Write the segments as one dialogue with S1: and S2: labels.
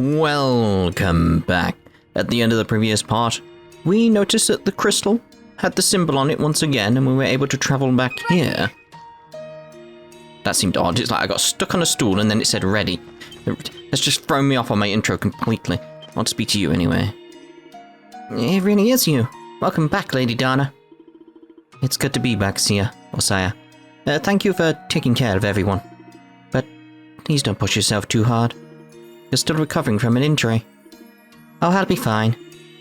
S1: Welcome back. At the end of the previous part, we noticed that the crystal had the symbol on it once again, and we were able to travel back here. That seemed odd. It's like I got stuck on a stool and then it said ready. That's just thrown me off on my intro completely. I'll speak to you anyway. It really is you. Welcome back, Lady Dana. It's good to be back, Sia, or Saya. Thank you for taking care of everyone. But please don't push yourself too hard. You're still recovering from an injury. Oh, I'll be fine.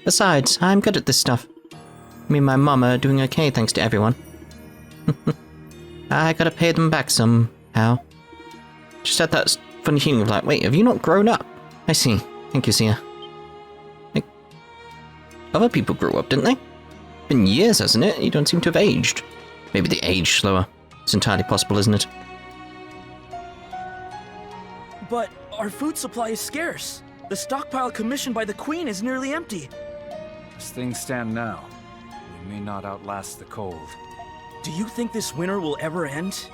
S1: Besides, I'm good at this stuff. Me and my mum are doing okay thanks to everyone. I gotta pay them back somehow. Just had that funny feeling of like, wait, have you not grown up? I see. Thank you, Sia. Like, other people grew up, didn't they? Been years, hasn't it? You don't seem to have aged. Maybe they age slower. It's entirely possible, isn't it?
S2: But our food supply is scarce. The stockpile commissioned by the Queen is nearly empty.
S3: As things stand now, we may not outlast the cold.
S2: Do you think this winter will ever end?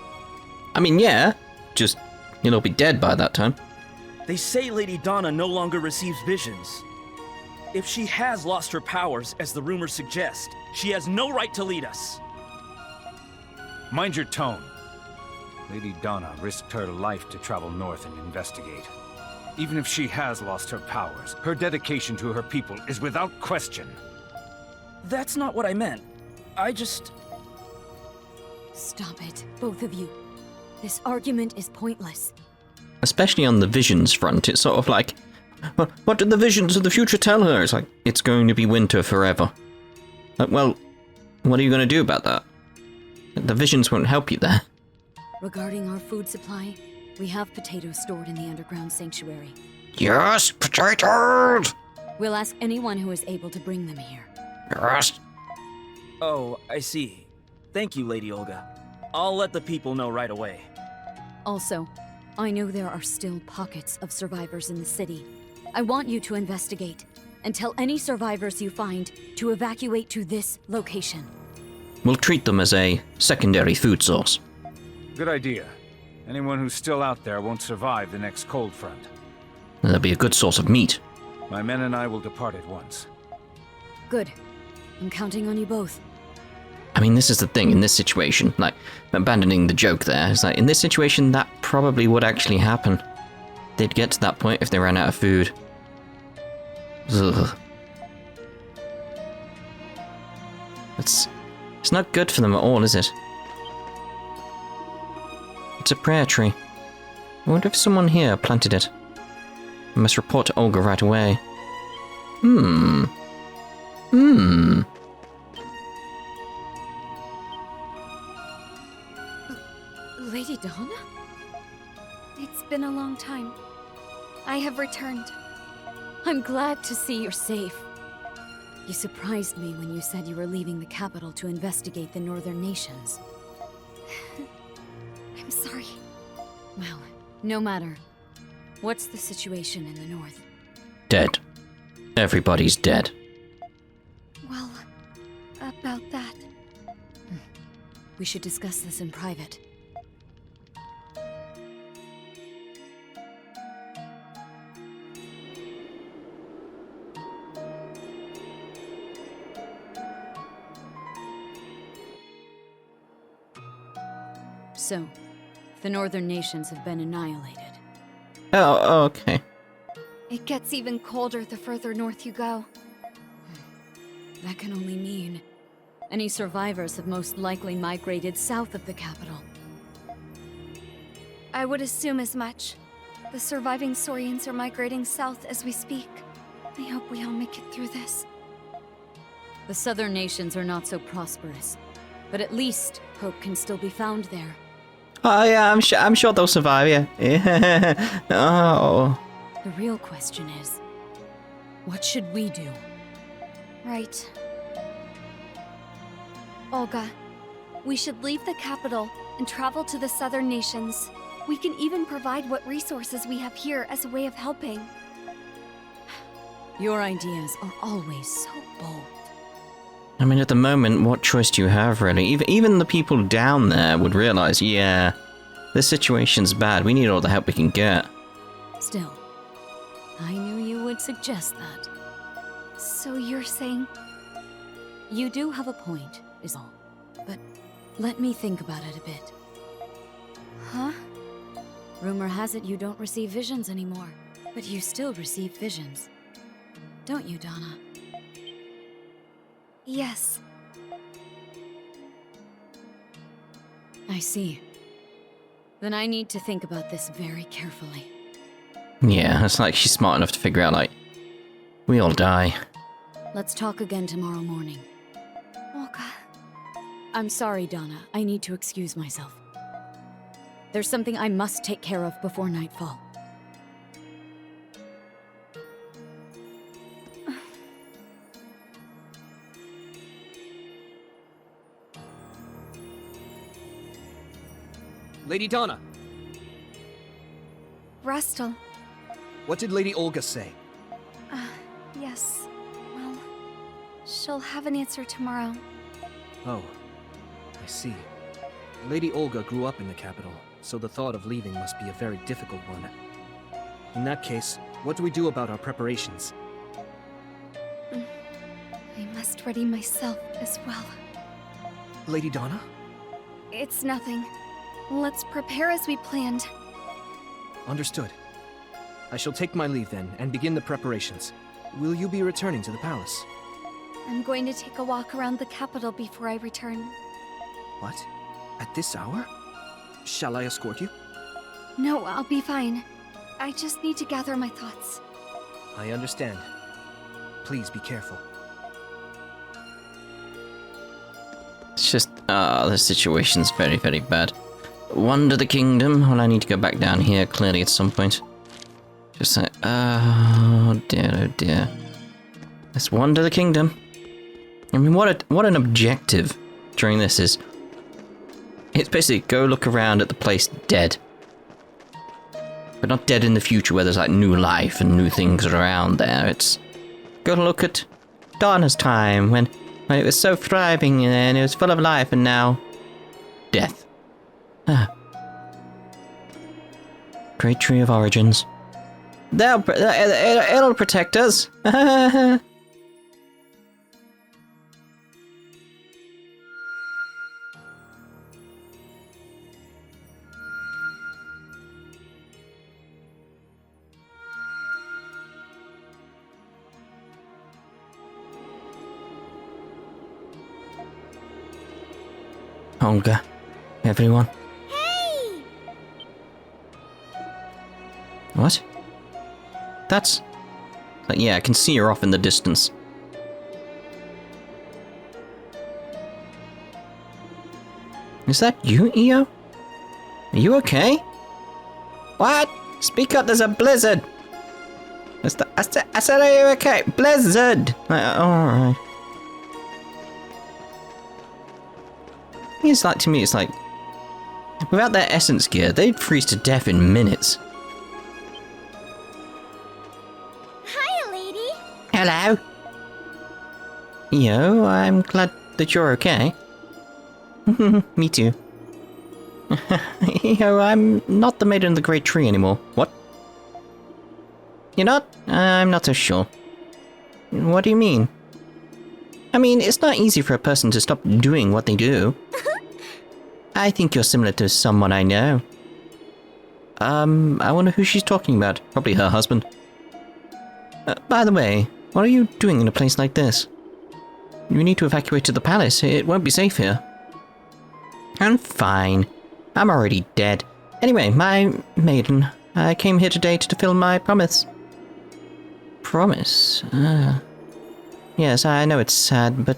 S1: I mean, yeah. Just, you'll be dead by that time.
S2: They say Lady Dana no longer receives visions. If she has lost her powers, as the rumors suggest, she has no right to lead us.
S3: Mind your tone. Lady Dana risked her life to travel north and investigate. Even if she has lost her powers, her dedication to her people is without question.
S2: That's not what I meant. I just...
S4: Stop it, both of you. This argument is pointless.
S1: Especially on the visions front, it's sort of like, what did the visions of the future tell her? It's like, it's going to be winter forever. Like, well, what are you going to do about that? The visions won't help you there.
S4: Regarding our food supply, we have potatoes stored in the underground sanctuary.
S1: Yes, potatoes!
S4: We'll ask anyone who is able to bring them here.
S1: Yes.
S2: Oh, I see. Thank you, Lady Olga. I'll let the people know right away.
S4: Also, I know there are still pockets of survivors in the city. I want you to investigate, and tell any survivors you find to evacuate to this location.
S1: We'll treat them as a secondary food source.
S3: Good idea. Anyone who's still out there won't survive the next cold front.
S1: That'll be a good source of meat.
S3: My men and I will depart at once.
S4: Good. I'm counting on you both.
S1: I mean, this is the thing, in this situation, like, abandoning the joke there, is like, in this situation, that probably would actually happen. They'd get to that point if they ran out of food. Ugh. It's not good for them at all, is it? It's a prayer tree. I wonder if someone here planted it. I must report to Olga right away.
S4: Lady Dana?
S5: It's been a long time. I have returned.
S4: I'm glad to see you're safe. You surprised me when you said you were leaving the capital to investigate the northern nations.
S5: I'm sorry.
S4: Well, no matter. What's the situation in the north?
S1: Dead. Everybody's dead.
S5: Well, about that.
S4: We should discuss this in private. So, the northern nations have been annihilated.
S1: Oh, okay.
S5: It gets even colder the further north you go.
S4: That can only mean any survivors have most likely migrated south of the capital.
S5: I would assume as much. The surviving Saurians are migrating south as we speak. I hope we all make it through this.
S4: The southern nations are not so prosperous, but at least hope can still be found there.
S1: Oh yeah, I'm sure they'll survive, yeah. Oh.
S4: The real question is, what should we do?
S5: Right. Olga, we should leave the capital and travel to the southern nations. We can even provide what resources we have here as a way of helping.
S4: Your ideas are always so bold.
S1: I mean, at the moment, what choice do you have, really? Even the people down there would realize, yeah, this situation's bad. We need all the help we can get.
S4: Still, I knew you would suggest that.
S5: So you're saying...
S4: You do have a point, is all. But let me think about it a bit.
S5: Huh?
S4: Rumor has it you don't receive visions anymore. But you still receive visions. Don't you, Dana?
S5: Yes.
S4: I see. Then I need to think about this very carefully.
S1: Yeah, it's like she's smart enough to figure out, like, we all die.
S4: Let's talk again tomorrow morning.
S5: Olga.
S4: I'm sorry, Dana. I need to excuse myself. There's something I must take care of before nightfall.
S6: Lady Dana,
S5: Rastal.
S6: what did Lady Olga say?
S5: Yes. Well, she'll have an answer tomorrow.
S6: Oh, I see. Lady Olga grew up in the capital, so the thought of leaving must be a very difficult one. In that case, what do we do about our preparations?
S5: I must ready myself as well.
S6: Lady Dana?
S5: It's nothing. Let's prepare as we planned.
S6: Understood. I shall take my leave then, and begin the preparations. Will you be returning to the palace?
S5: I'm going to take a walk around the capital before I return.
S6: What? At this hour? Shall I escort you?
S5: No, I'll be fine. I just need to gather my thoughts.
S6: I understand. Please be careful.
S1: It's just, the situation's very, very bad. Wander the kingdom. Well, I need to go back down here, clearly, at some point. Just like, oh dear. Let's wander the kingdom. I mean, what an objective during this is. It's basically go look around at the place dead. But not dead in the future where there's like new life and new things around there. It's go look at Dana's time when it was so thriving and it was full of life, and now death. Great tree of origins. It'll protect us. Olga, everyone.
S5: Hey!
S1: What? That's... yeah, I can see her off in the distance. Is that you, Io? Are you okay? What? Speak up, there's a blizzard! I said, are you okay? Blizzard! Alright. It's like, to me, it's like... without their essence gear, they'd freeze to death in minutes.
S5: Hi, lady!
S1: Hello? Yo, I'm glad that you're okay. Me too. Yo, I'm not the maiden of the Great Tree anymore. What? You're not? I'm not so sure. What do you mean? I mean, it's not easy for a person to stop doing what they do. I think you're similar to someone I know. I wonder who she's talking about. Probably her husband. By the way, what are you doing in a place like this? You need to evacuate to the palace. It won't be safe here. I'm fine. I'm already dead. Anyway, my maiden. I came here today to fulfill my promise. Promise? Yes, I know it's sad, but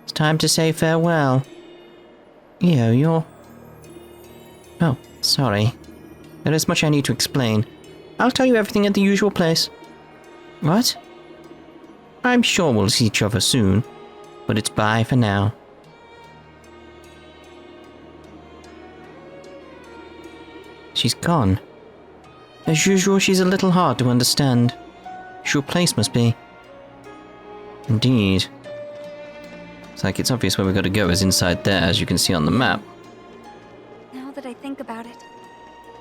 S1: it's time to say farewell. You're... Oh, sorry. There is much I need to explain. I'll tell you everything at the usual place. What? I'm sure we'll see each other soon, but it's bye for now. She's gone. As usual, she's a little hard to understand. Your place must be. Indeed. It's like it's obvious where we've got to go is inside there, as you can see on the map.
S5: Now that I think about it,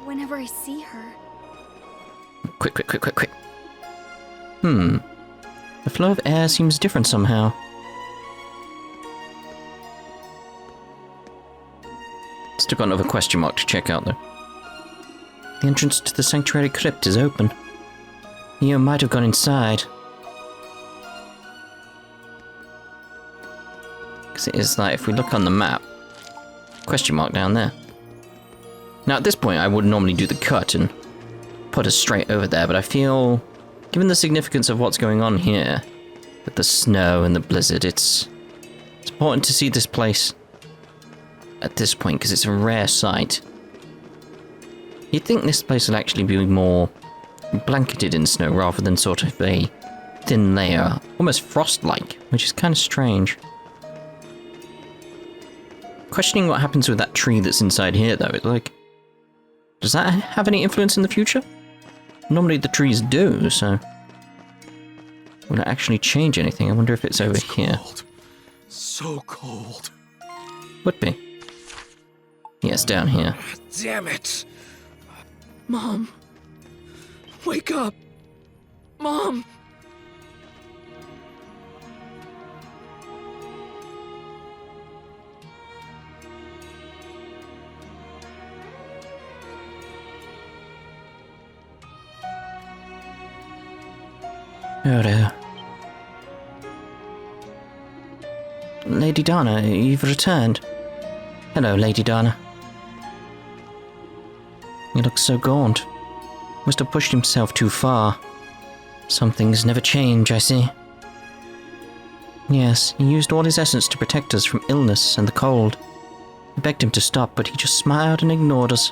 S5: whenever I see her...
S1: Quick. The flow of air seems different somehow. Still got another question mark to check out, though. The entrance to the sanctuary crypt is open. You might have gone inside. Because it is like, if we look on the map, question mark down there. Now, at this point, I would normally do the cut and put us straight over there, but I feel, given the significance of what's going on here, with the snow and the blizzard, it's important to see this place at this point, because it's a rare sight. You'd think this place would actually be more blanketed in snow rather than sort of a thin layer, almost frost-like, which is kind of strange. Questioning what happens with that tree that's inside here, though. It's like, does that have any influence in the future? Normally the trees do, so will it actually change anything? I wonder if it's over here.
S7: Cold. So cold.
S1: Would be. Yes, down here.
S7: Damn it! Mom! Wake up! Mom!
S1: Oh dear. Lady Dana, you've returned. Hello, Lady Dana. He looks so gaunt. Must have pushed himself too far. Some things never change, I see. Yes, he used all his essence to protect us from illness and the cold. I begged him to stop, but he just smiled and ignored us.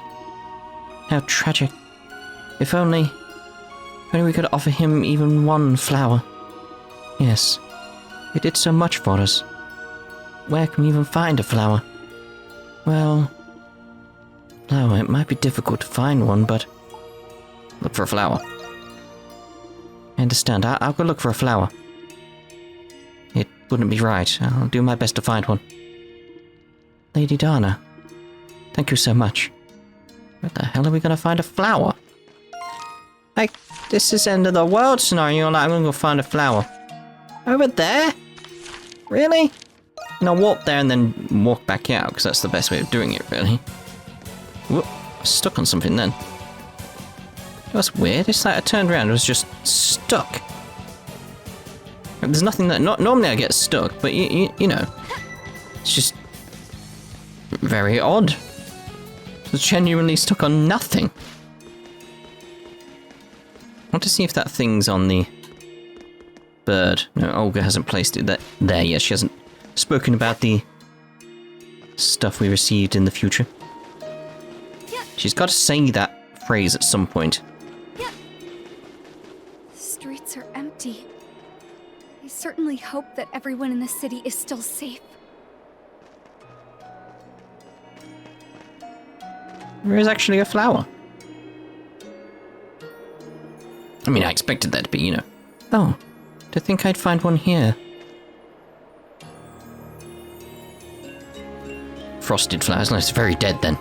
S1: How tragic. If only we could offer him even one flower. Yes, he did so much for us. Where can we even find a flower? Well, flower, it might be difficult to find one, but look for a flower. I understand. I'll go look for a flower. It wouldn't be right. I'll do my best to find one. Lady Dana, thank you so much. Where the hell are we gonna find a flower? Like, this is end of the world scenario, like, I'm gonna go find a flower. Over there? Really? And I'll walk there and then walk back out, because that's the best way of doing it, really. Whoop, I was stuck on something then. That's weird, it's like I turned around and was just stuck. There's nothing that, normally I get stuck, but you know, it's just very odd. It's genuinely stuck on nothing. I want to see if that thing's on the bird. No, Olga hasn't placed it there yet. She hasn't spoken about the stuff we received in the future. She's got to say that phrase at some point.
S5: The streets are empty. I certainly hope that everyone in the city is still safe.
S1: There is actually a flower. I mean, I expected there to be, you know. Oh, to think I'd find one here. Frosted flowers. No, it's very dead then.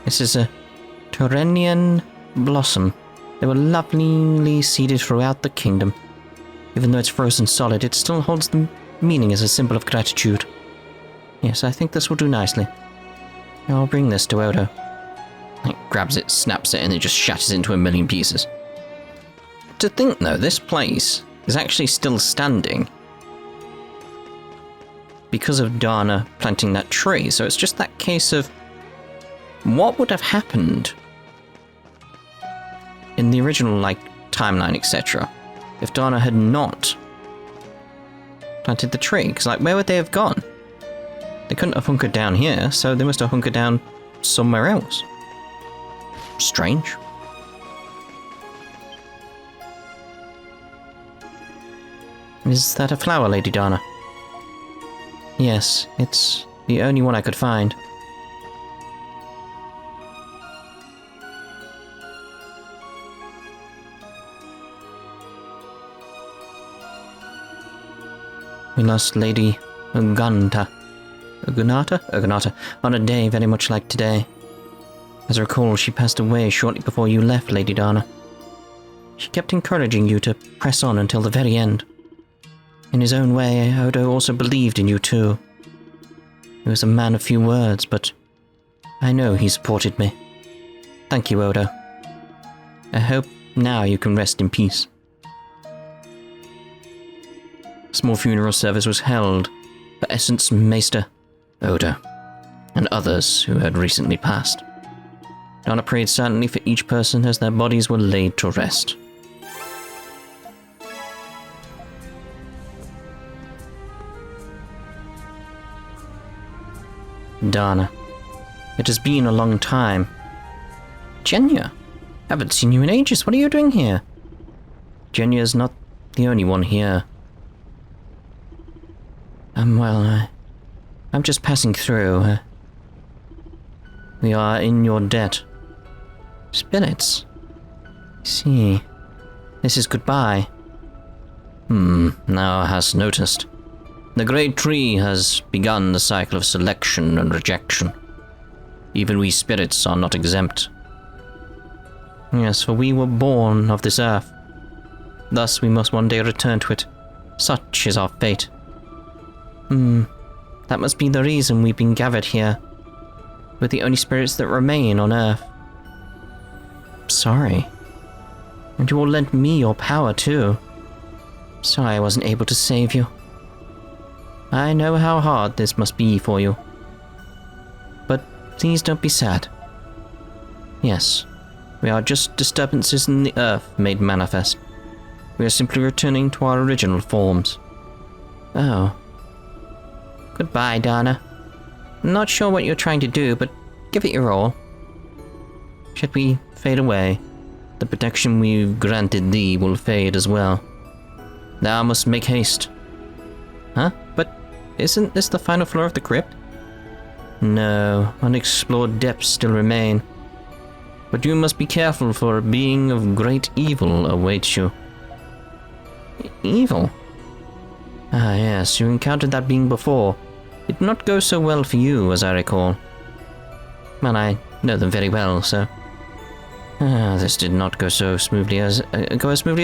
S1: This is a Turanian blossom. They were lovingly seeded throughout the kingdom. Even though it's frozen solid, it still holds the meaning as a symbol of gratitude. Yes, I think this will do nicely. I'll bring this to Odo. It grabs it, snaps it, and it just shatters into a million pieces. To think, though, this place is actually still standing because of Dana planting that tree. So it's just that case of what would have happened in the original, like, timeline, etc., if Dana had not planted the tree. Because, like, where would they have gone? They couldn't have hunkered down here, so they must have hunkered down somewhere else. Strange. Is that a flower, Lady Dana? Yes, it's the only one I could find. We lost Lady Uganata, on a day very much like today. As I recall, she passed away shortly before you left, Lady Dana. She kept encouraging you to press on until the very end. In his own way, Odo also believed in you too. He was a man of few words, but I know he supported me. Thank you, Odo. I hope now you can rest in peace. A small funeral service was held for Essence Maester Odo and others who had recently passed. Dana prayed silently for each person as their bodies were laid to rest. Dana, it has been a long time. Genya, haven't seen you in ages. What are you doing here? Genya's not the only one here. Well, I'm just passing through. We are in your debt. Spirits? I see. This is goodbye. Thou hast noticed. The great tree has begun the cycle of selection and rejection. Even we spirits are not exempt. Yes, for we were born of this earth. Thus we must one day return to it. Such is our fate. That must be the reason we've been gathered here. We're the only spirits that remain on Earth. Sorry. And you all lent me your power too. Sorry I wasn't able to save you. I know how hard this must be for you. But please don't be sad. Yes, we are just disturbances in the Earth made manifest. We are simply returning to our original forms. Oh. Goodbye, Dana. I'm not sure what you're trying to do, but give it your all. Should we fade away, the protection we've granted thee will fade as well. Thou must make haste. Huh? But isn't this the final floor of the crypt? No, unexplored depths still remain. But you must be careful, for a being of great evil awaits you. Evil? Ah yes, you encountered that being before. It did not go so well for you, as I recall. Well, I know them very well, so... this did not go as smoothly as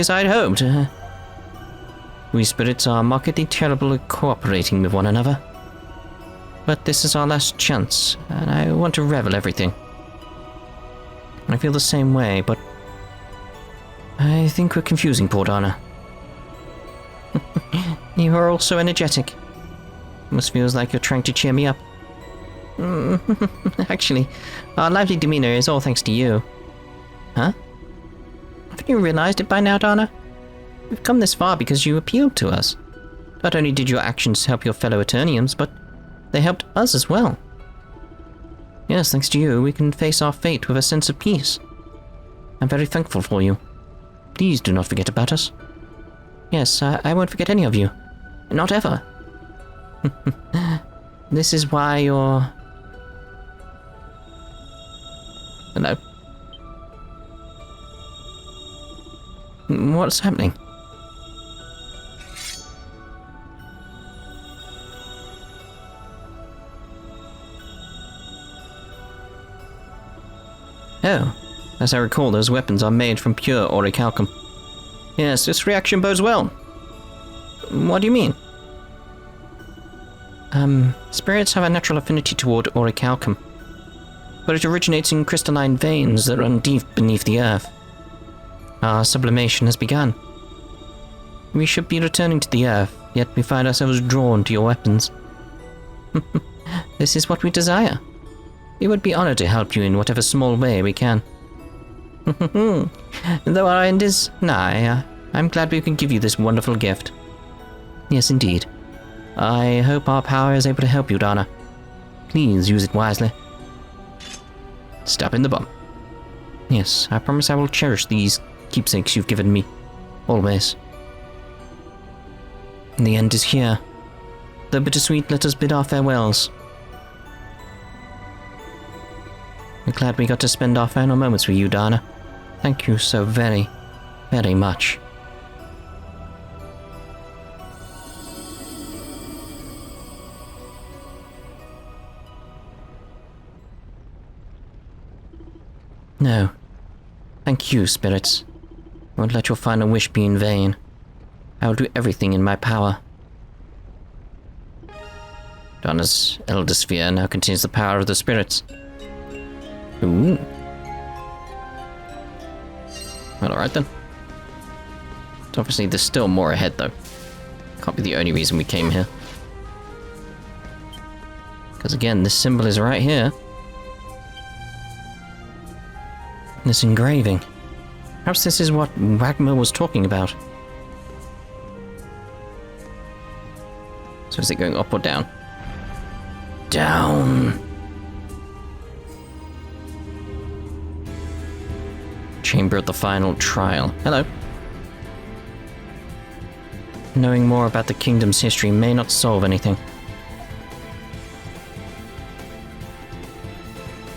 S1: I'd hoped. We spirits are markedly terrible at cooperating with one another. But this is our last chance, and I want to revel everything. I feel the same way, but... I think we're confusing poor Dana. You are all so energetic. Almost feels like you're trying to cheer me up. Actually, our lively demeanor is all thanks to you. Huh? Haven't you realized it by now, Dana? We've come this far because you appealed to us. Not only did your actions help your fellow Eterniums, but they helped us as well. Yes, thanks to you, we can face our fate with a sense of peace. I'm very thankful for you. Please do not forget about us. Yes, I won't forget any of you. Not ever. This is why you're... Hello? What's happening? Oh, as I recall, those weapons are made from pure orichalcum. Yes, this reaction bodes well. What do you mean? Spirits have a natural affinity toward orichalcum, but it originates in crystalline veins that run deep beneath the earth. Our sublimation has begun. We should be returning to the earth, yet we find ourselves drawn to your weapons. This is what we desire. We would be honored to help you in whatever small way we can. Though our end is nigh, I'm glad we can give you this wonderful gift. Yes, indeed. I hope our power is able to help you, Dana. Please use it wisely. Stop in the bum. Yes, I promise I will cherish these keepsakes you've given me. Always. The end is here. Though bittersweet, let us bid our farewells. I'm glad we got to spend our final moments with you, Dana. Thank you so very, very much. No. Thank you, spirits. won't let your final wish be in vain. I will do everything in my power. Dana's Elder Sphere now contains the power of the spirits. Ooh. Well, alright then. Obviously, there's still more ahead, though. Can't be the only reason we came here. Because again, this symbol is right here. This engraving. Perhaps this is what Wagner was talking about. So is it going up or down? Down! Chamber of the Final Trial. Hello. Knowing more about the kingdom's history may not solve anything.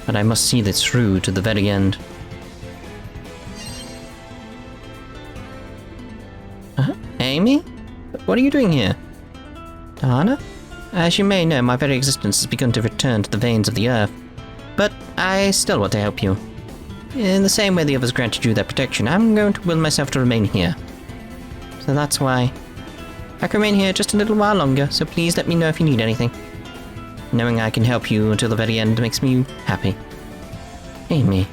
S1: But I must see this through to the very end. Amy? What are you doing here? Dana? As you may know, my very existence has begun to return to the veins of the earth. But I still want to help you. In the same way the others granted you their protection, I'm going to will myself to remain here. So that's why. I can remain here just a little while longer, so please let me know if you need anything. Knowing I can help you until the very end makes me happy. Amy,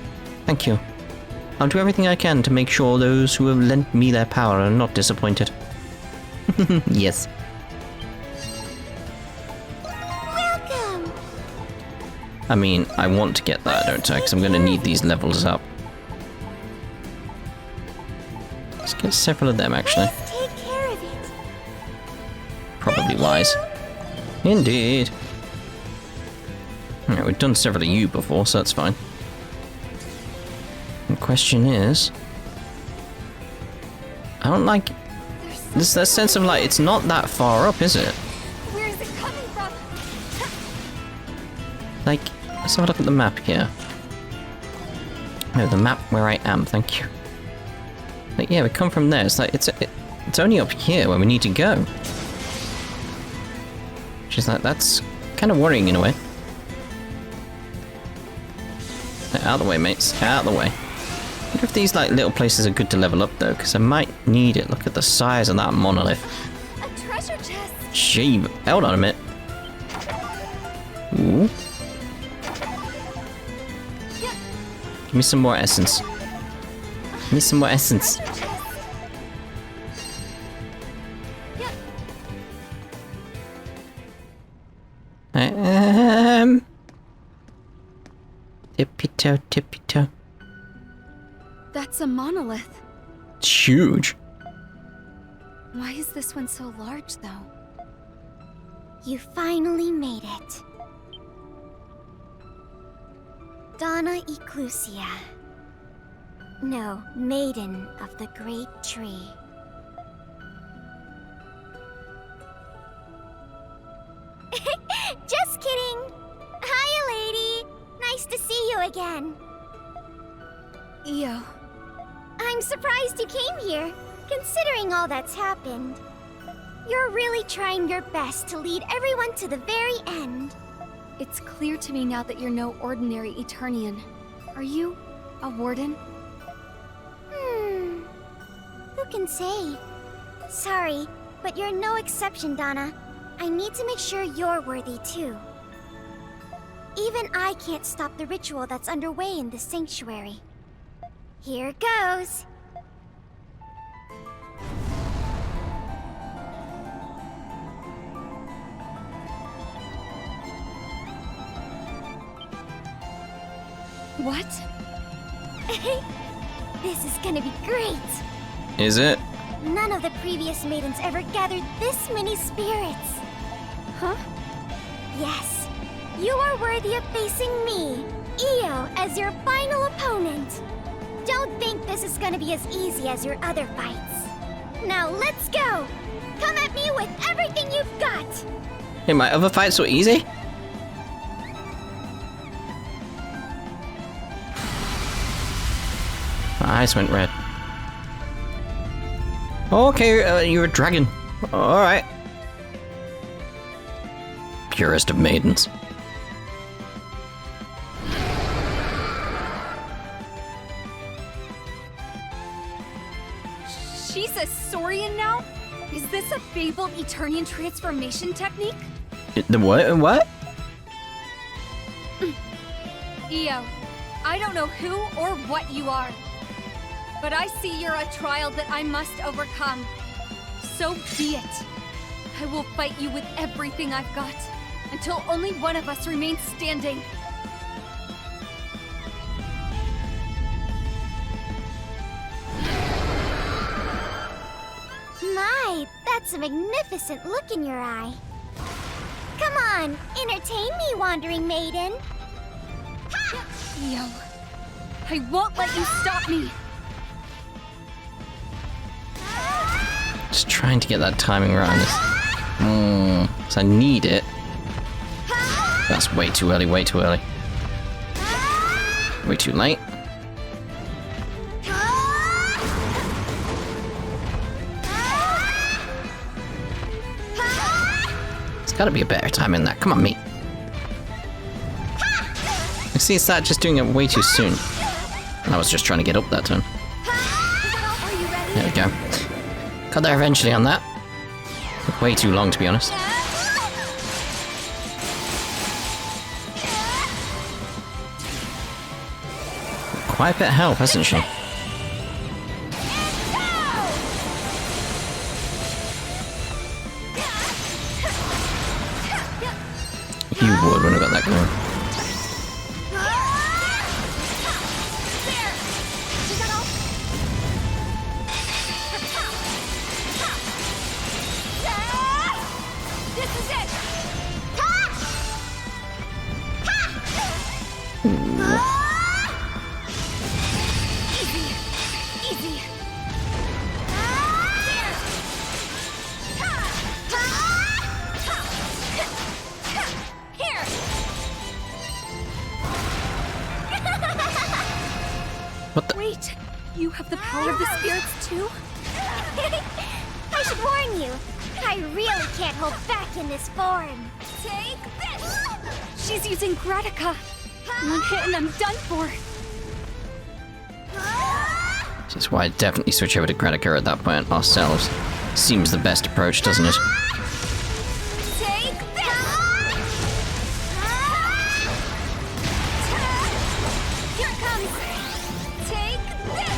S1: thank you. I'll do everything I can to make sure those who have lent me their power are not disappointed. Yes.
S5: Welcome!
S1: I mean, I want to get that, don't I? Because I'm going to need these levels up. Let's get several of them, actually.
S5: Please take care of it.
S1: Probably wise. Indeed. Alright, we've done several of you before, so that's fine. The question is... I don't like... There's that sense of like, it's not that far up, is it?
S5: Where is it coming from?
S1: Like, let's have a look at the map here. No, the map where I am, thank you. Like, yeah, we come from there. It's like, it's only up here where we need to go. Which is like, that's kind of worrying in a way. Out of the way, mates. Out of the way. I wonder if these like little places are good to level up though, because I might need it. Look at the size of that monolith.
S5: A treasure chest.
S1: Gee, hold on a minute. Ooh. Give me some more essence. Give me some more essence.
S5: Treasure chest.
S1: Tippy-toe, tippy-toe.
S5: That's a monolith.
S1: It's huge.
S5: Why is this one so large, though?
S8: You finally made it. Donna Eclusia. No, Maiden of the Great Tree. Just kidding! Hiya, lady! Nice to see you again.
S5: Yo.
S8: I'm surprised you came here, considering all that's happened. You're really trying your best to lead everyone to the very end.
S5: It's clear to me now that you're no ordinary Eternian. Are you a warden?
S8: Who can say? Sorry, but you're no exception, Donna. I need to make sure you're worthy too. Even I can't stop the ritual that's underway in this sanctuary. Here goes.
S5: What?
S8: This is gonna be great.
S1: Is it?
S8: None of the previous maidens ever gathered this many spirits.
S5: Huh?
S8: Yes, you are worthy of facing me, Io, as your final opponent. Don't think this is gonna be as easy as your other fights. Now let's go! Come at me with everything you've got!
S1: Hey, my other fights were easy? My eyes went red. Okay, you're a dragon. Alright. Purest of maidens.
S5: She's a Saurian now? Is this a fabled Eternian transformation technique?
S1: The what? What?
S5: Io, I don't know who or what you are, but I see you're a trial that I must overcome. So be it. I will fight you with everything I've got, until only one of us remains standing.
S8: My, that's a magnificent look in your eye. Come on, entertain me, wandering maiden.
S5: Io, I won't let you stop me.
S1: Just trying to get that timing right on this. So I need it. That's way too early, way too early. Way too late. There's gotta be a better time in that. Come on, mate. You see, it's that just doing it way too soon. I was just trying to get up that turn. There we go. Got there eventually on that. Took way too long, to be honest. Quite a bit of help, hasn't she? You would when I got that going.
S5: Wait, you have the power of the spirits too?
S8: I should warn you, I really can't hold back in this form.
S5: Take this! She's using Gratica. One hit and I'm done for.
S1: Which is why I definitely switch over to Gratica at that point ourselves. Seems the best approach, doesn't it?
S5: Take this! Here it comes! Take this!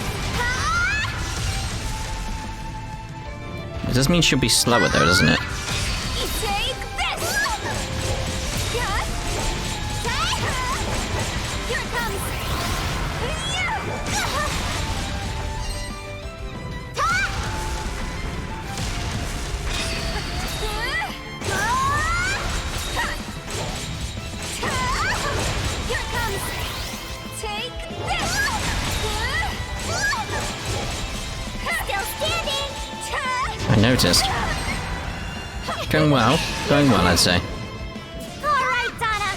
S1: It does mean she'll be slower though, doesn't it?
S5: Take this! Here it comes! Here it comes! Take this!
S8: Still standing!
S1: I noticed. Going well, I'd say.
S8: Alright, Donna,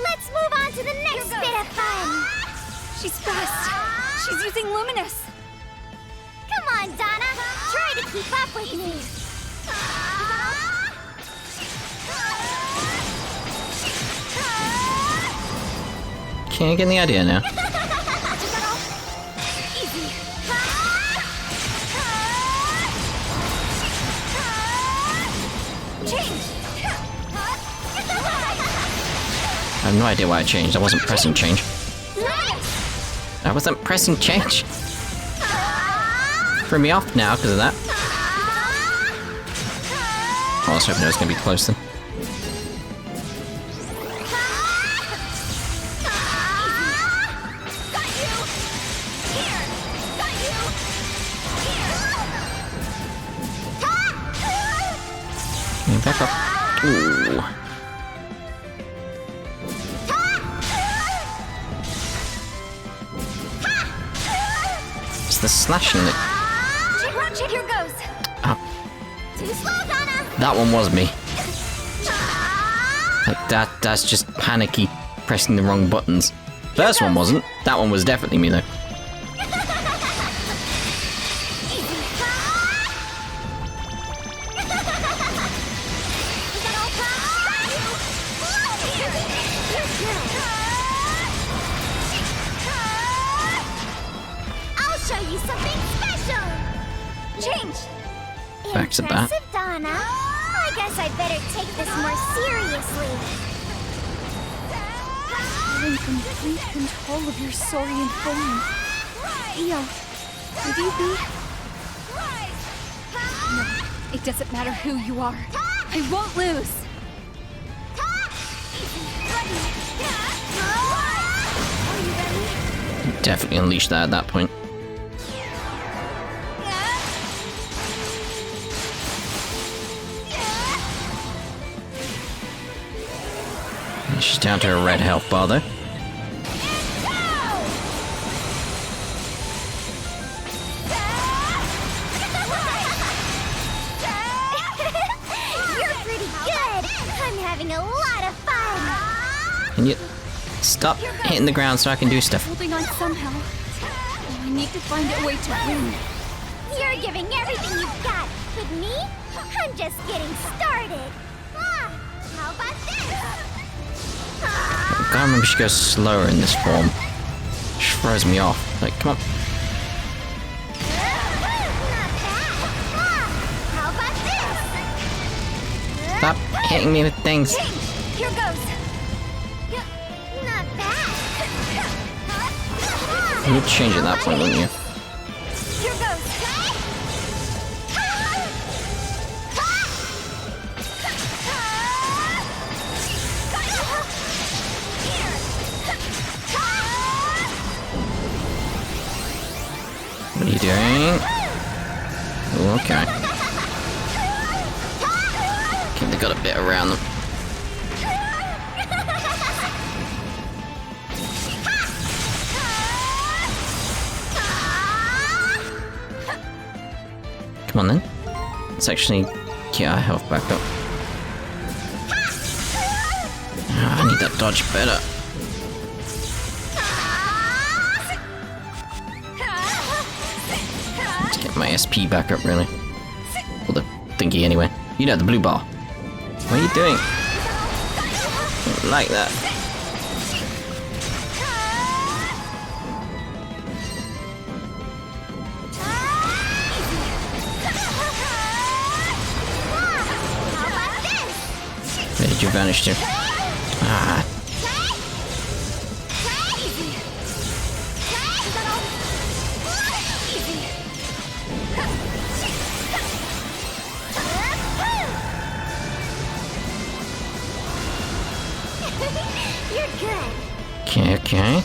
S8: let's move on to the next bit of fun!
S5: She's fast! She's using Luminous!
S8: Come on, Donna, try to keep up with me!
S1: Can't get the idea now.
S8: Easy!
S5: Change!
S1: I have no idea why I changed. I wasn't pressing change. I wasn't pressing change. Threw me off now because of that. I was hoping it was going to be close then. Back up. Ooh. It's the slashing that...
S5: Here goes!
S1: Oh,
S8: Too slow, Donna!
S1: that one was me. Like that's just panicky pressing the wrong buttons. First one wasn't. That one was definitely me though.
S8: I'll show you something special!
S5: Change!
S1: Back to that.
S8: Impressive, Dana. I guess I better take this more seriously.
S4: You're in complete control of your Saurian form. Io, could you be? No, it doesn't matter who you are. I won't lose. Are you ready?
S1: Definitely unleash that at that point. She's down to her red health bar though.
S8: You're pretty good. I'm having a lot of fun.
S1: Can you stop hitting the ground so I can do stuff?
S4: Holding on somehow. I need to find a way to win.
S8: You're giving everything you've got. With me, I'm just getting started. How about this?
S1: I can't remember if she goes slower in this form. She throws me off. Like, come on.
S8: How about this?
S1: Stop hitting me with things.
S5: Here goes!
S8: Not bad.
S1: You'd change at that point, wouldn't you?
S5: Here goes!
S1: What are you doing? Okay. Okay, they got a bit around them. Come on then. Let's actually get our health back up. I need that dodge better. Let's get my SP back up, really. Or the thingy, anyway. You know, the blue bar. What are you doing? Like that. Where did you vanish to? Ah.
S8: You're good.
S1: Okay, okay.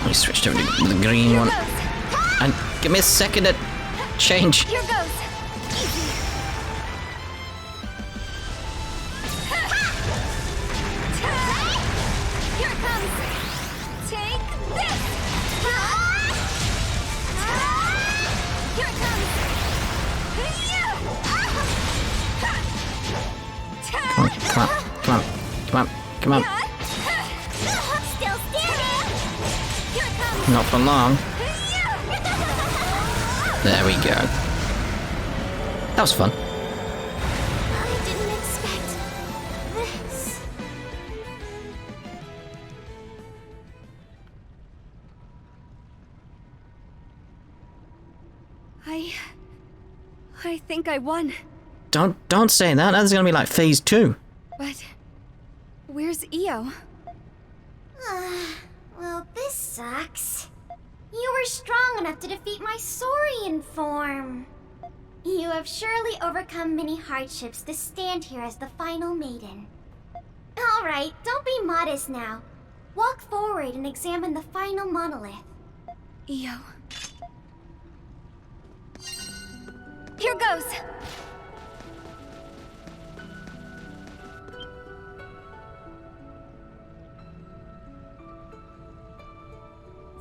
S1: We switched over to the green one. And give me a second to change.
S5: Here goes! Here it comes! Take this! Here it comes!
S1: Come on, come on, come on, come on, come on.
S8: Still standing.
S5: Here it comes!
S1: Not for long. There we go. That was fun.
S8: I didn't expect this.
S4: I think I won.
S1: Don't say that. That's gonna be like phase 2.
S4: But where's Io?
S8: Well, this sucks. You were strong enough to defeat my Saurian form. You have surely overcome many hardships to stand here as the final maiden. Alright, don't be modest now. Walk forward and examine the final monolith.
S4: Io.
S5: Here goes!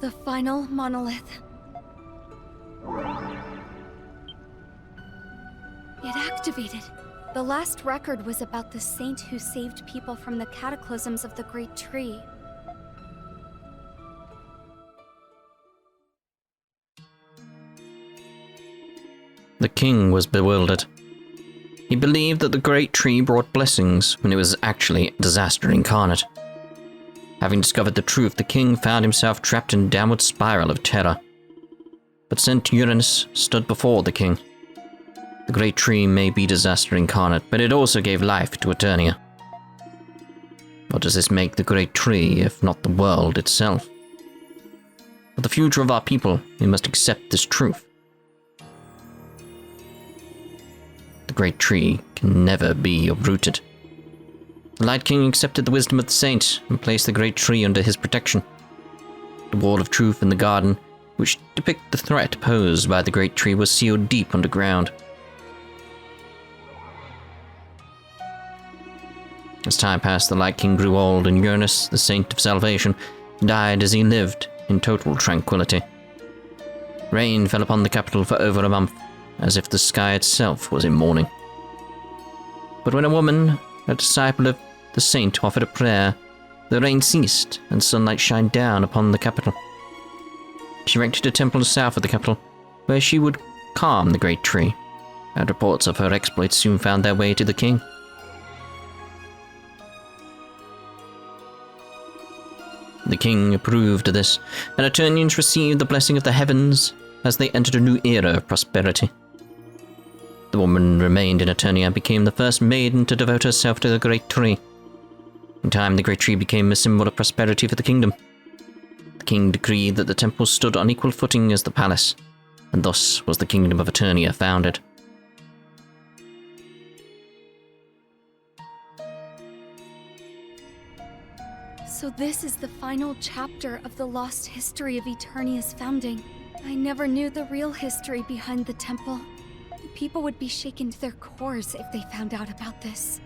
S4: The final monolith. It activated. The last record was about the saint who saved people from the cataclysms of the Great Tree.
S1: The king was bewildered. He believed that the great tree brought blessings when it was actually disaster incarnate. Having discovered the truth, the king found himself trapped in a downward spiral of terror. but St. Uranus stood before the king. The great tree may be disaster incarnate, but it also gave life to Eternia. What does this make the great tree, if not the world itself? For the future of our people, we must accept this truth. The great tree can never be uprooted. The Light King accepted the wisdom of the saint and placed the great tree under his protection. The wall of truth in the garden, which depicts the threat posed by the great tree, was sealed deep underground. As time passed, the Light King grew old, and Uranus, the saint of salvation, died as he lived in total tranquility. Rain fell upon the capital for over a month, as if the sky itself was in mourning. But when a woman, a disciple of the saint, offered a prayer, the rain ceased and sunlight shined down upon the capital. She erected a temple south of the capital, where she would calm the great tree, and reports of her exploits soon found their way to the king. The king approved of this, and Eternians received the blessing of the heavens as they entered a new era of prosperity. The woman remained in Eternia and became the first maiden to devote herself to the great tree. In time, the great tree became a symbol of prosperity for the kingdom. The king decreed that the temple stood on equal footing as the palace, and thus was the kingdom of Eternia founded.
S5: So this is the final chapter of the lost history of Eternia's founding. I never knew the real history behind the temple. People would be shaken to their cores if they found out about this.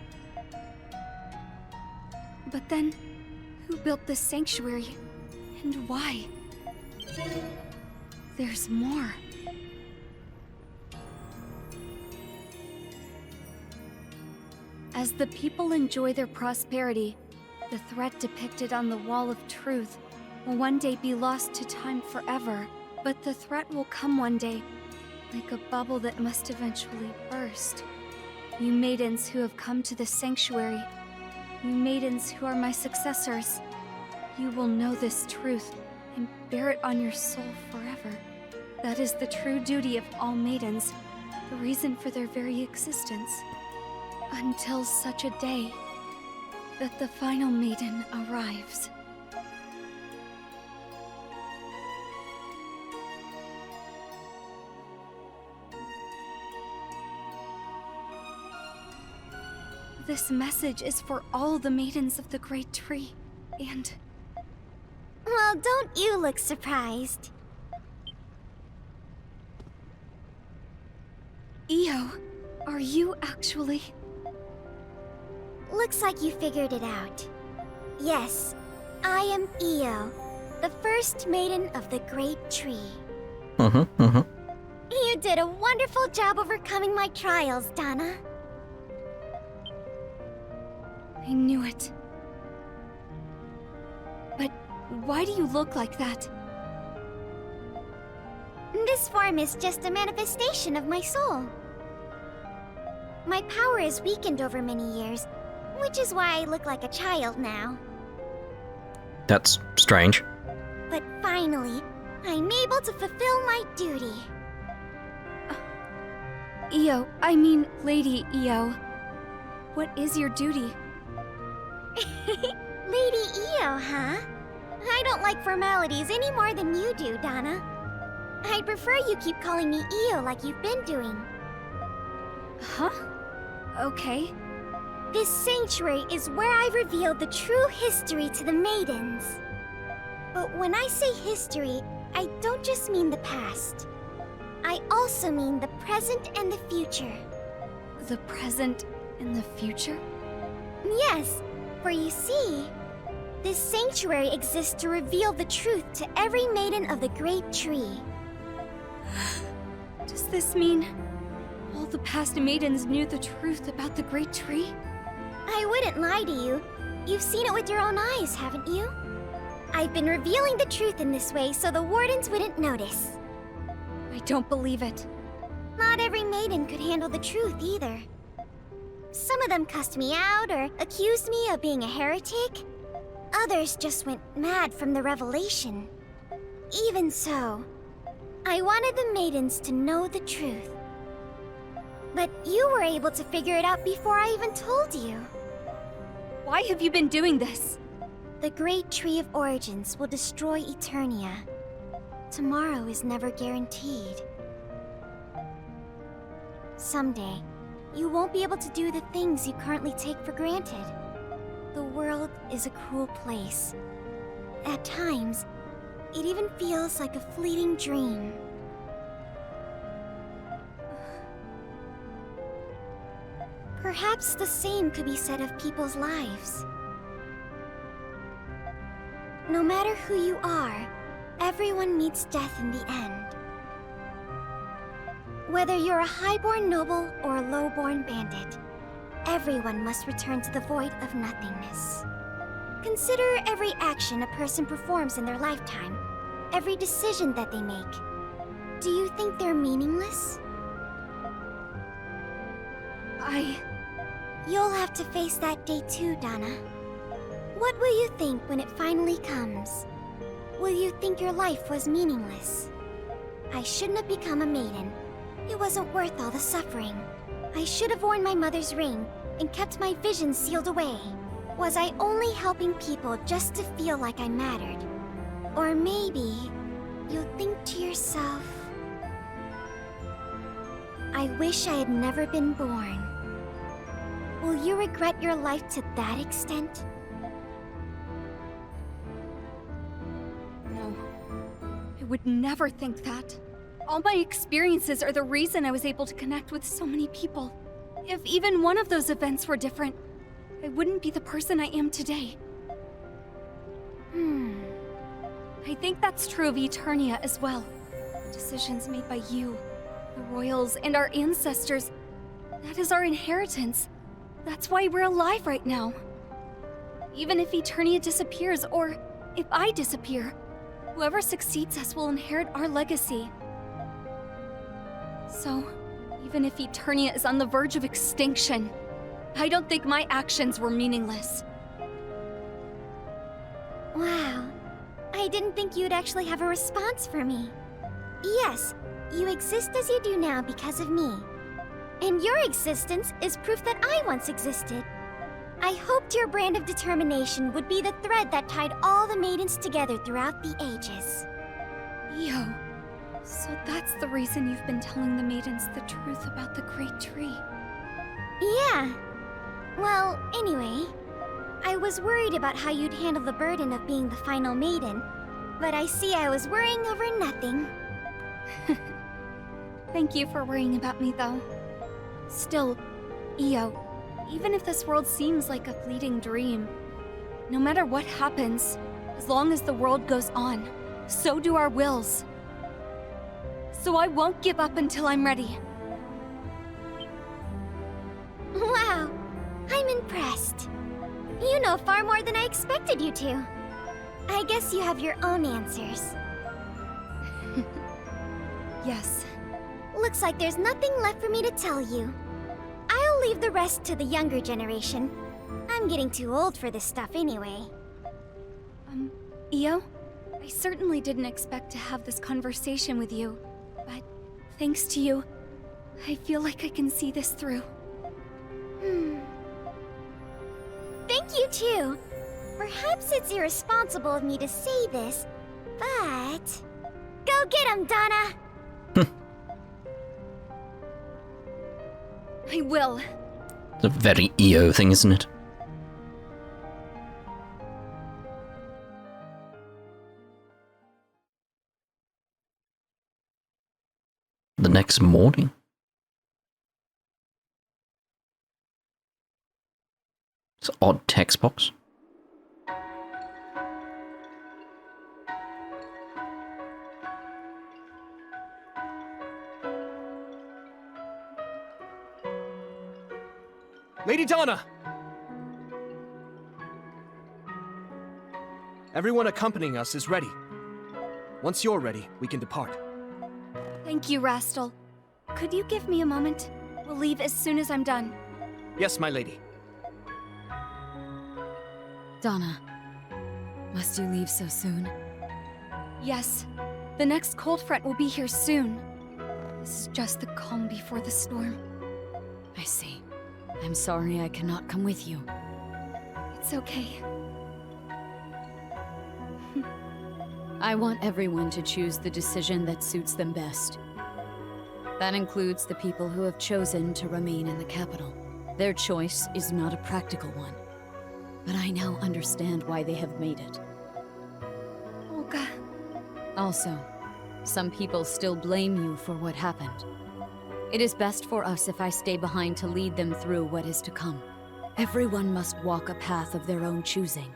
S5: But then, who built this sanctuary? And why? There's more. As the people enjoy their prosperity, the threat depicted on the Wall of Truth will one day be lost to time forever. But the threat will come one day, like a bubble that must eventually burst. You maidens who have come to this sanctuary, you maidens who are my successors, you will know this truth and bear it on your soul forever. That is the true duty of all maidens, the reason for their very existence. Until such a day that the final maiden arrives. This message is for all the maidens of the Great Tree, and...
S8: Well, don't you look surprised.
S5: Io, are you actually...
S8: Looks like you figured it out. Yes, I am Io, the first maiden of the Great Tree. You did a wonderful job overcoming my trials, Dana.
S5: I knew it. But why do you look like that?
S8: This form is just a manifestation of my soul. My power is weakened over many years, which is why I look like a child now.
S1: That's strange.
S8: But finally, I'm able to fulfill my duty.
S5: Io, I mean Lady Io. What is your duty?
S8: Lady Io, huh? I don't like formalities any more than you do, Dana. I'd prefer you keep calling me Io like you've been doing.
S5: Huh? Okay.
S8: This sanctuary is where I revealed the true history to the maidens. But when I say history, I don't just mean the past. I also mean the present and the future.
S5: The present and the future?
S8: Yes, for you see, this sanctuary exists to reveal the truth to every maiden of the Great Tree.
S5: Does this mean all the past maidens knew the truth about the Great Tree?
S8: I wouldn't lie to you. You've seen it with your own eyes, haven't you? I've been revealing the truth in this way so the wardens wouldn't notice.
S5: I don't believe it.
S8: Not every maiden could handle the truth either. Some of them cussed me out or accused me of being a heretic. Others just went mad from the revelation. Even so, I wanted the maidens to know the truth. But you were able to figure it out before I even told you.
S5: Why have you been doing this?
S8: The Great Tree of Origins will destroy Eternia. Tomorrow is never guaranteed. Someday, you won't be able to do the things you currently take for granted. The world is a cruel place. At times, it even feels like a fleeting dream. Perhaps the same could be said of people's lives. No matter who you are, everyone meets death in the end. Whether you're a highborn noble or a lowborn bandit, everyone must return to the void of nothingness. Consider every action a person performs in their lifetime, every decision that they make. Do you think they're meaningless? You'll have to face that day too, Dana. What will you think when it finally comes? Will you think your life was meaningless? I shouldn't have become a maiden. It wasn't worth all the suffering. I should have worn my mother's ring and kept my vision sealed away. Was I only helping people just to feel like I mattered? Or maybe you'll think to yourself, I wish I had never been born. Will you regret your life to that extent?
S5: No. I would never think that. All my experiences are the reason I was able to connect with so many people. If even one of those events were different, I wouldn't be the person I am today. I think that's true of Eternia as well. Decisions made by you, the royals, and our ancestors. That is our inheritance. That's why we're alive right now. Even if Eternia disappears, or if I disappear, whoever succeeds us will inherit our legacy. So, even if Eternia is on the verge of extinction, I don't think my actions were meaningless.
S8: Wow. I didn't think you'd actually have a response for me. Yes, you exist as you do now because of me. And your existence is proof that I once existed. I hoped your brand of determination would be the thread that tied all the maidens together throughout the ages.
S5: Yo, so that's the reason you've been telling the maidens the truth about the Great Tree.
S8: Yeah. Well, anyway, I was worried about how you'd handle the burden of being the final maiden, but I see I was worrying over nothing.
S5: Thank you for worrying about me, though. Still, Io, even if this world seems like a fleeting dream, no matter what happens, as long as the world goes on, so do our wills. So I won't give up until I'm ready.
S8: Wow, I'm impressed. You know far more than I expected you to. I guess you have your own answers.
S5: Yes.
S8: Looks like there's nothing left for me to tell you. I'll leave the rest to the younger generation. I'm getting too old for this stuff anyway.
S5: Io? I certainly didn't expect to have this conversation with you, but thanks to you, I feel like I can see this through.
S8: Thank you too. Perhaps it's irresponsible of me to say this, but... Go get him, Dana!
S5: I will.
S1: It's a very EO thing, isn't it? The next morning. It's an odd text box.
S6: Lady Dana! Everyone accompanying us is ready. Once you're ready, we can depart.
S5: Thank you, Rastal. Could you give me a moment? We'll leave as soon as I'm done.
S6: Yes, my lady.
S4: Dana, must you leave so soon?
S5: Yes. The next cold front will be here soon. This is just the calm before the storm.
S4: I see. I'm sorry I cannot come with you.
S5: It's okay.
S4: I want everyone to choose the decision that suits them best. That includes the people who have chosen to remain in the capital. Their choice is not a practical one, but I now understand why they have made it.
S5: Olga.
S4: Also, some people still blame you for what happened. It is best for us if I stay behind to lead them through what is to come. Everyone must walk a path of their own choosing,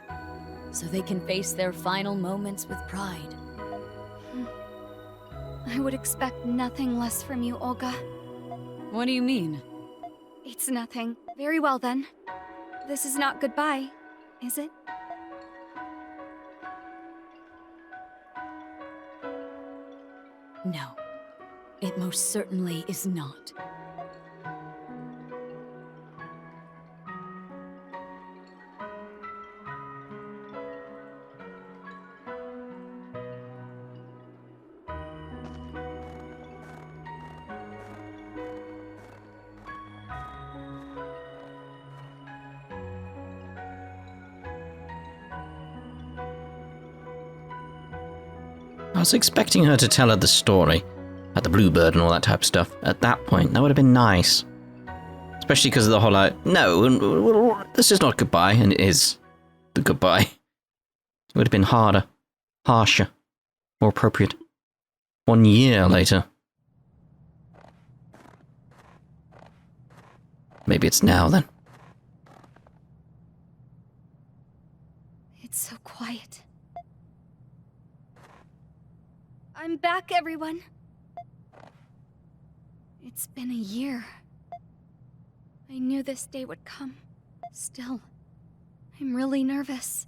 S4: so they can face their final moments with pride.
S5: I would expect nothing less from you, Olga.
S4: What do you mean?
S5: It's nothing. Very well then. This is not goodbye, is it?
S4: No, it most certainly is not.
S1: I was expecting her to tell her the story, about the bluebird and all that type of stuff. At that point, that would have been nice. Especially because of the whole, no, this is not goodbye, and it is the goodbye. It would have been harder, harsher, more appropriate. 1 year later. Maybe it's now then.
S5: It's so quiet. I'm back, everyone. It's been a year. I knew this day would come. Still, I'm really nervous.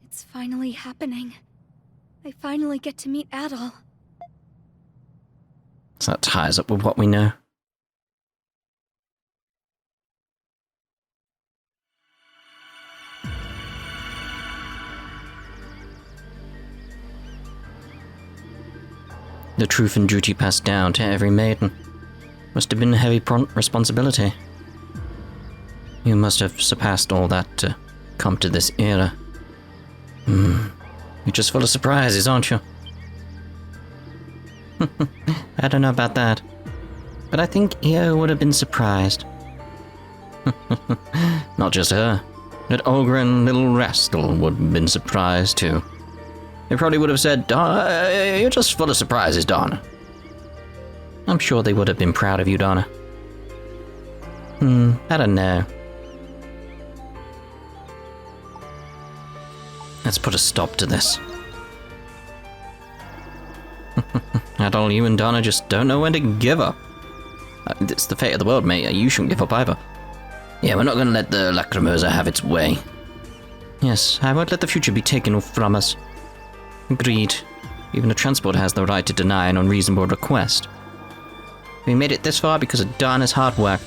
S5: It's finally happening. I finally get to meet Adol.
S1: So that ties up with what we know. The truth and duty passed down to every maiden. Must have been a heavy responsibility. You must have surpassed all that to come to this era. You're just full of surprises, aren't you? I don't know about that, but I think Io would have been surprised. Not just her, but Olga and little Rastal would have been surprised too. They probably would have said, you're just full of surprises, Dana. I'm sure they would have been proud of you, Dana. I don't know. Let's put a stop to this. Adol, you and Dana just don't know when to give up. It's the fate of the world, mate. You shouldn't give up either. Yeah, we're not going to let the Lacrimosa have its way. Yes, I won't let the future be taken from us. Agreed. Even a transport has the right to deny an unreasonable request. We made it this far because of Dana's hard work.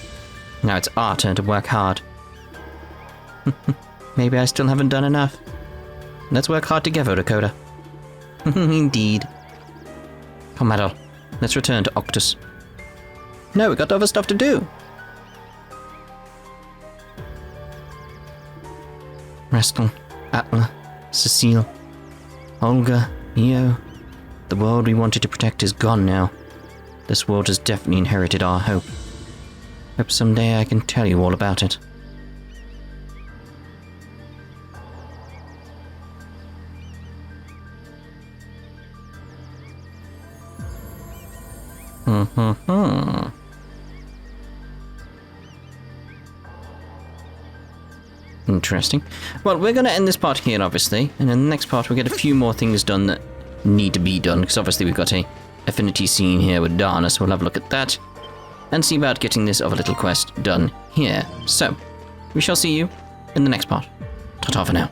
S1: Now it's our turn to work hard. Maybe I still haven't done enough. Let's work hard together, Dakota. Indeed. Come, Adol. Let's return to Octus. No, we got other stuff to do. Rastal, Atla, Cecile, Olga, Io. The world we wanted to protect is gone now. This world has definitely inherited our hope. Hope someday I can tell you all about it. Interesting. Well, we're going to end this part here, obviously, and in the next part we'll get a few more things done that need to be done, because obviously we've got a affinity scene here with Dana, so we'll have a look at that, and see about getting this other little quest done here. So, we shall see you in the next part. Ta-ta for now.